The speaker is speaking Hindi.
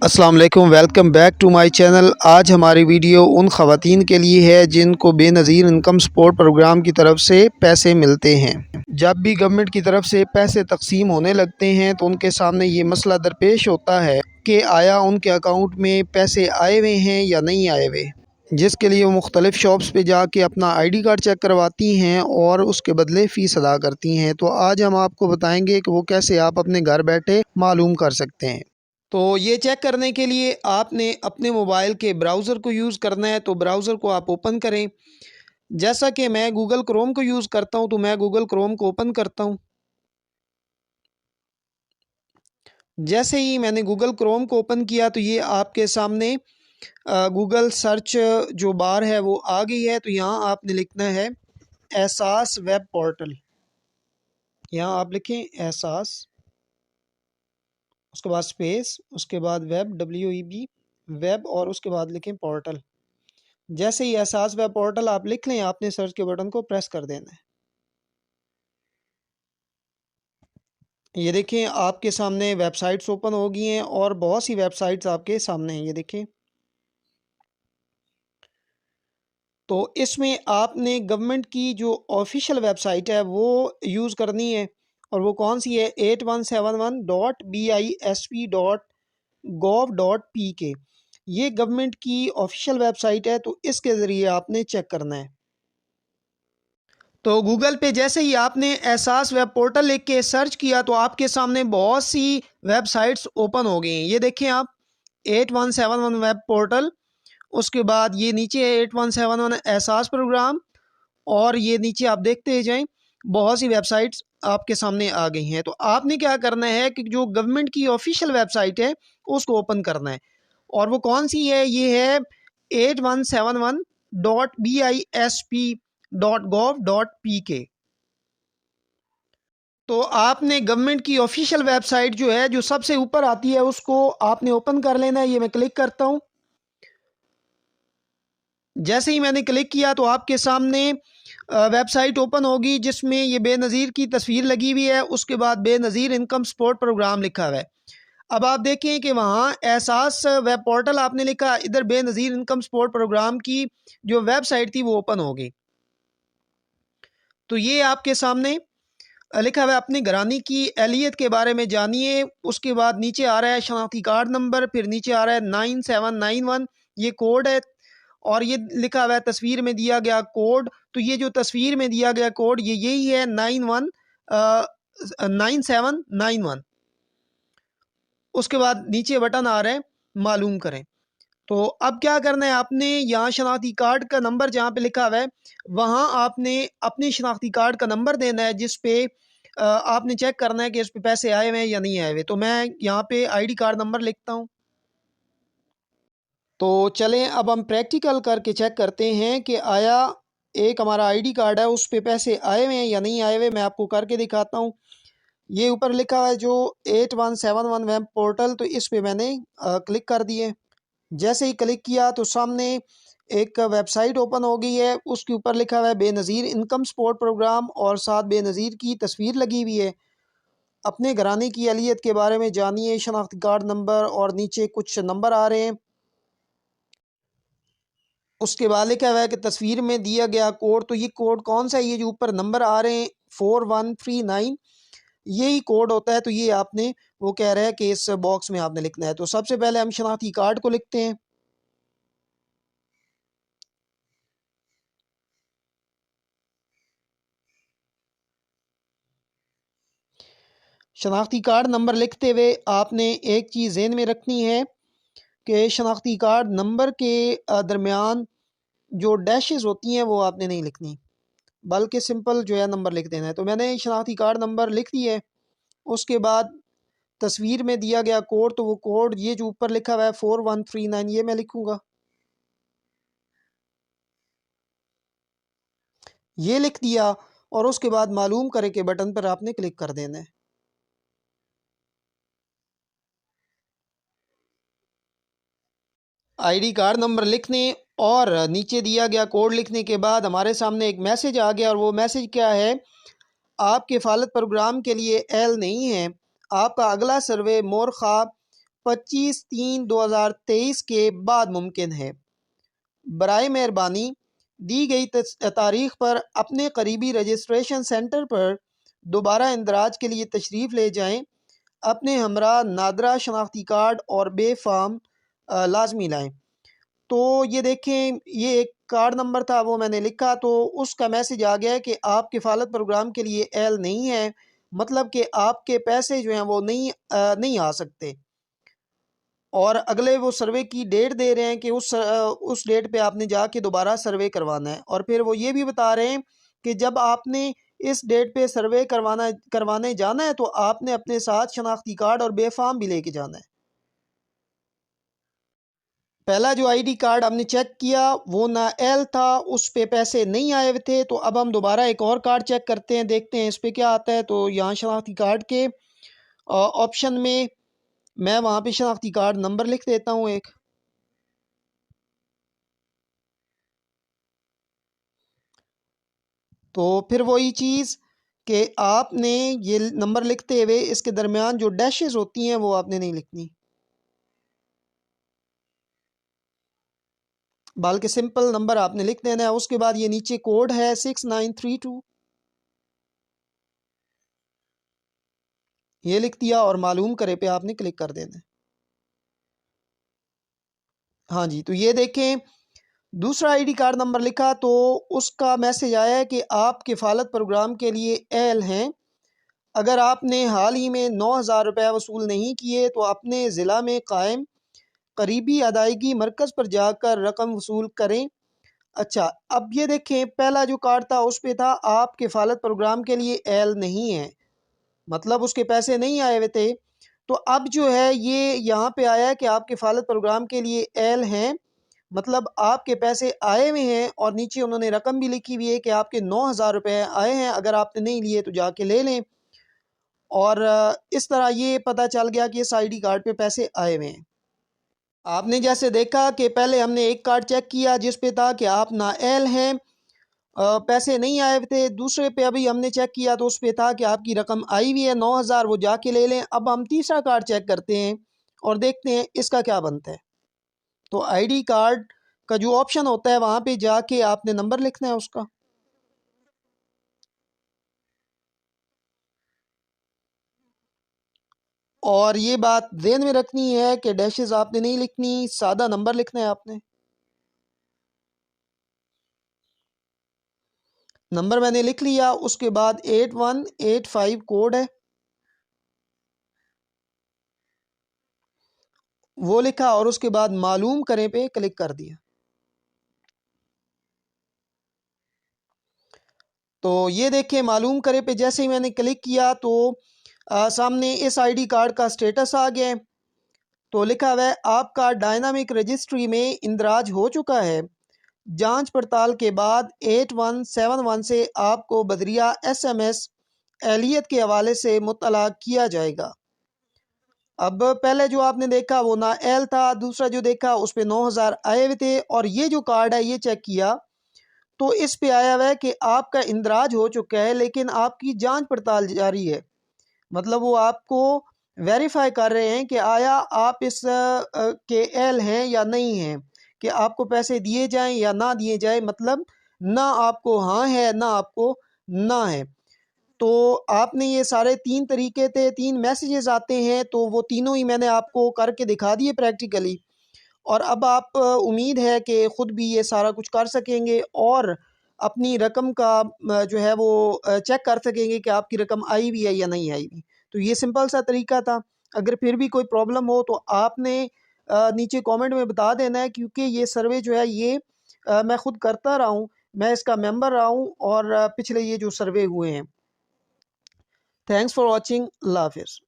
अस्सलाम वालेकुम, welcome back to my channel. आज हमारी वीडियो उन ख़वातीन के लिए है जिनको बेनज़ीर इनकम सपोर्ट प्रोग्राम की तरफ से पैसे मिलते हैं। जब भी गवर्नमेंट की तरफ से पैसे तकसीम होने लगते हैं तो उनके सामने ये मसला दरपेश होता है कि आया उनके अकाउंट में पैसे आए हुए हैं या नहीं आए हुए, जिसके लिए वो मुख्तलिफ़ शॉप्स पे जाके अपना आईडी कार्ड चेक करवाती हैं और उसके बदले फ़ीस अदा करती हैं। तो आज हम आपको बताएंगे कि वो कैसे आप अपने घर बैठे मालूम कर सकते हैं। तो ये चेक करने के लिए आपने अपने मोबाइल के ब्राउज़र को यूज़ करना है। तो ब्राउज़र को आप ओपन करें। जैसा कि मैं गूगल क्रोम को यूज़ करता हूँ तो मैं गूगल क्रोम को ओपन करता हूँ। जैसे ही मैंने गूगल क्रोम को ओपन किया तो ये आपके सामने गूगल सर्च जो बार है वो आ गई है। तो यहाँ आपने लिखना है एहसास वेब पोर्टल। यहाँ आप लिखें एहसास, उसके बाद स्पेस, उसके बाद वेब WEB वेब और उसके बाद लिखें पोर्टल। जैसे ही एहसास वेब पोर्टल आप लिख लें, आपने सर्च के बटन को प्रेस कर देना है। ये देखें आपके सामने वेबसाइट्स ओपन हो गई हैं और बहुत सी वेबसाइट्स आपके सामने हैं। ये देखें, तो इसमें आपने गवर्नमेंट की जो ऑफिशियल वेबसाइट है वो यूज़ करनी है। और वो कौन सी है? 8171.bisp.gov.pk। ये गवर्नमेंट की ऑफिशियल वेबसाइट है, तो इसके ज़रिए आपने चेक करना है। तो गूगल पे जैसे ही आपने एहसास वेब पोर्टल लिख के सर्च किया तो आपके सामने बहुत सी वेबसाइट्स ओपन हो गई हैं। ये देखें आप, 8171 वेब पोर्टल, उसके बाद ये नीचे है 8171 एहसास प्रोग्राम, और ये नीचे आप देखते जाएं बहुत सी वेबसाइट्स आपके सामने आ गई हैं। तो आपने क्या करना है कि जो गवर्नमेंट की ऑफिशियल वेबसाइट है उसको ओपन करना है। और वो कौन सी है? ये है 8171.bisp.gov.pk। तो आपने गवर्नमेंट की ऑफिशियल वेबसाइट जो है, जो सबसे ऊपर आती है, उसको आपने ओपन कर लेना है। ये मैं क्लिक करता हूँ। जैसे ही मैंने क्लिक किया तो आपके सामने वेबसाइट ओपन होगी जिसमें ये बेनज़ीर की तस्वीर लगी हुई है। उसके बाद बेनज़ीर इनकम सपोर्ट प्रोग्राम लिखा हुआ है। अब आप देखें कि वहाँ एहसास वेब पोर्टल आपने लिखा, इधर बेनज़ीर इनकम सपोर्ट प्रोग्राम की जो वेबसाइट थी वो ओपन हो गई। तो ये आपके सामने लिखा हुआ है अपनी घरानी की एहलियत के बारे में जानिए। उसके बाद नीचे आ रहा है शनाख्ती कार्ड नंबर, फिर नीचे आ रहा है 9791, ये कोड है। और ये लिखा हुआ है तस्वीर में दिया गया कोड। तो ये जो तस्वीर में दिया गया कोड ये यही है 9791। उसके बाद नीचे बटन आ रहा है मालूम करें। तो अब क्या करना है, आपने यहाँ शनाख्ती कार्ड का नंबर जहाँ पे लिखा हुआ है वहाँ आपने अपने शनाख्ती कार्ड का नंबर देना है, जिस पे आपने चेक करना है कि इस पे पैसे आए हुए हैं या नहीं आए हुए। तो मैं यहाँ पे आईडी कार्ड नंबर लिखता हूँ। तो चलें अब हम प्रैक्टिकल करके चेक करते हैं कि आया एक हमारा आईडी कार्ड है उस पे पैसे आए हुए हैं या नहीं आए हुए। मैं आपको करके दिखाता हूँ। ये ऊपर लिखा हुआ है जो 8171 वेब पोर्टल, तो इस पे मैंने क्लिक कर दिए। जैसे ही क्लिक किया तो सामने एक वेबसाइट ओपन हो गई है। उसके ऊपर लिखा हुआ है बेनज़ीर इनकम सपोर्ट प्रोग्राम और साथ बेनज़ीर की तस्वीर लगी हुई है। अपने घराने की अहलियत के बारे में जानिए, शनाख्ती कार्ड नंबर, और नीचे कुछ नंबर आ रहे हैं। उसके बाद लिखा हुआ है कि तस्वीर में दिया गया कोड। तो ये कोड कौन सा है? ये जो ऊपर नंबर आ रहे हैं 4139, यही कोड होता है। तो ये आपने, वो कह रहा है कि इस बॉक्स में आपने लिखना है। तो सबसे पहले हम शनाख्ती कार्ड को लिखते हैं। शनाख्ती कार्ड नंबर लिखते हुए आपने एक चीज़ ज़हन में रखनी है कि शनाख्ती कार्ड नंबर के दरमियान जो डैशेस होती हैं वो आपने नहीं लिखनी, बल्कि सिंपल जो है नंबर लिख देना है। तो मैंने शनाख्ती कार्ड नंबर लिख दिया है। उसके बाद तस्वीर में दिया गया कोड, तो वो कोड ये जो ऊपर लिखा हुआ है 4139, ये मैं लिखूँगा। ये लिख दिया और उसके बाद मालूम करे के बटन पर आपने क्लिक कर देना है। आईडी कार्ड नंबर लिखने और नीचे दिया गया कोड लिखने के बाद हमारे सामने एक मैसेज आ गया। और वो मैसेज क्या है? आपके फालत प्रोग्राम के लिए एल नहीं है। आपका अगला सर्वे मोर ख्वाब 25/3/2023 के बाद मुमकिन है। बराए मेहरबानी दी गई तारीख पर अपने करीबी रजिस्ट्रेशन सेंटर पर दोबारा इंदराज के लिए तशरीफ़ ले जाएं। अपने हमरा नादरा शनाख्ती कार्ड और बे फार्म लाजमी लाएं। तो ये देखें, ये एक कार्ड नंबर था, वो मैंने लिखा तो उसका मैसेज आ गया है कि आप किफ़ालत प्रोग्राम के लिए एल नहीं है, मतलब कि आपके पैसे जो हैं वो नहीं आ सकते। और अगले वो सर्वे की डेट दे रहे हैं कि उस डेट पे आपने जाके दोबारा सर्वे करवाना है। और फिर वो ये भी बता रहे हैं कि जब आपने इस डेट पे सर्वे करवाने जाना है तो आपने अपने साथ शनाख्ती कार्ड और बेफाम भी लेके जाना है। पहला जो आईडी कार्ड हमने चेक किया वो ना एल था, उस पे पैसे नहीं आए हुए थे। तो अब हम दोबारा एक और कार्ड चेक करते हैं, देखते हैं इस पे क्या आता है। तो यहाँ शनाख्ती कार्ड के ऑप्शन में मैं वहाँ पे शनाख्ती कार्ड नंबर लिख देता हूँ एक। तो फिर वही चीज़ कि आपने ये नंबर लिखते हुए इसके दरमियान जो डैशेस होती हैं वो आपने नहीं लिखनी, बल्कि सिंपल नंबर आपने लिख देना है। उसके बाद ये नीचे कोड है 6932, ये लिख दिया और मालूम करे पे आपने क्लिक कर देना है। हाँ जी, तो ये देखें दूसरा आईडी कार्ड नंबर लिखा तो उसका मैसेज आया है कि आप किफ़ालत प्रोग्राम के लिए एल हैं। अगर आपने हाल ही में 9,000 रुपये वसूल नहीं किए तो अपने ज़िला में कायम करीबी अदायगी मरकज़ पर जाकर रकम वसूल करें। अच्छा, अब ये देखें, पहला जो कार्ड था उस पे था आप किफ़ालत प्रोग्राम के लिए एल नहीं है, मतलब उसके पैसे नहीं आए हुए थे। तो अब जो है ये यहाँ पे आया है कि आप किफ़ालत प्रोग्राम के लिए एल हैं, मतलब आपके पैसे आए हुए हैं। और नीचे उन्होंने रकम भी लिखी हुई है कि आपके 9,000 रुपये आए हैं, अगर आपने नहीं लिए तो जाके ले लें। और इस तरह ये पता चल गया कि इस आईडी कार्ड पे पैसे आए हुए हैं। आपने जैसे देखा कि पहले हमने एक कार्ड चेक किया जिस पे था कि आप नाअहल हैं, पैसे नहीं आए थे। दूसरे पे अभी हमने चेक किया तो उस पे था कि आपकी रकम आई हुई है 9,000, वो जाके ले लें। अब हम तीसरा कार्ड चेक करते हैं और देखते हैं इसका क्या बनता है। तो आईडी कार्ड का जो ऑप्शन होता है वहाँ पे जाके आपने नंबर लिखना है उसका। और ये बात ध्यान में रखनी है कि डैशेस आपने नहीं लिखनी, सादा नंबर लिखना है आपने। नंबर मैंने लिख लिया, उसके बाद 8185 कोड है वो लिखा और उसके बाद मालूम करें पे क्लिक कर दिया। तो ये देखें, मालूम करें पे जैसे ही मैंने क्लिक किया तो सामने इस आईडी कार्ड का स्टेटस आ गया है। तो लिखा हुआ है आपका डायनामिक रजिस्ट्री में इंदराज हो चुका है। जांच पड़ताल के बाद 8171 से आपको बदरिया एसएमएस एहलियत के हवाले से मुत्तला किया जाएगा। अब पहले जो आपने देखा वो ना एल था, दूसरा जो देखा उस पे 9,000 आए हुए थे। और ये जो कार्ड है ये चेक किया तो इस पे आया हुआ है कि आपका इंदराज हो चुका है, लेकिन आपकी जांच पड़ताल जारी है। मतलब वो आपको वेरीफाई कर रहे हैं कि आया आप इस के एल हैं या नहीं हैं, कि आपको पैसे दिए जाएं या ना दिए जाए, मतलब ना आपको हाँ है ना आपको ना है। तो आपने ये सारे तीन तरीके थे, तीन मैसेजेस आते हैं, तो वो तीनों ही मैंने आपको करके दिखा दिए प्रैक्टिकली। और अब आप उम्मीद है कि ख़ुद भी ये सारा कुछ कर सकेंगे और अपनी रकम का जो है वो चेक कर सकेंगे कि आपकी रकम आई भी है या नहीं आई भी। तो ये सिंपल सा तरीका था। अगर फिर भी कोई प्रॉब्लम हो तो आपने नीचे कमेंट में बता देना है, क्योंकि ये सर्वे जो है ये मैं ख़ुद करता रहा हूँ, मैं इसका मेंबर रहा हूँ और पिछले ये जो सर्वे हुए हैं। Thanks for watching. अल्लाह हाफिज़।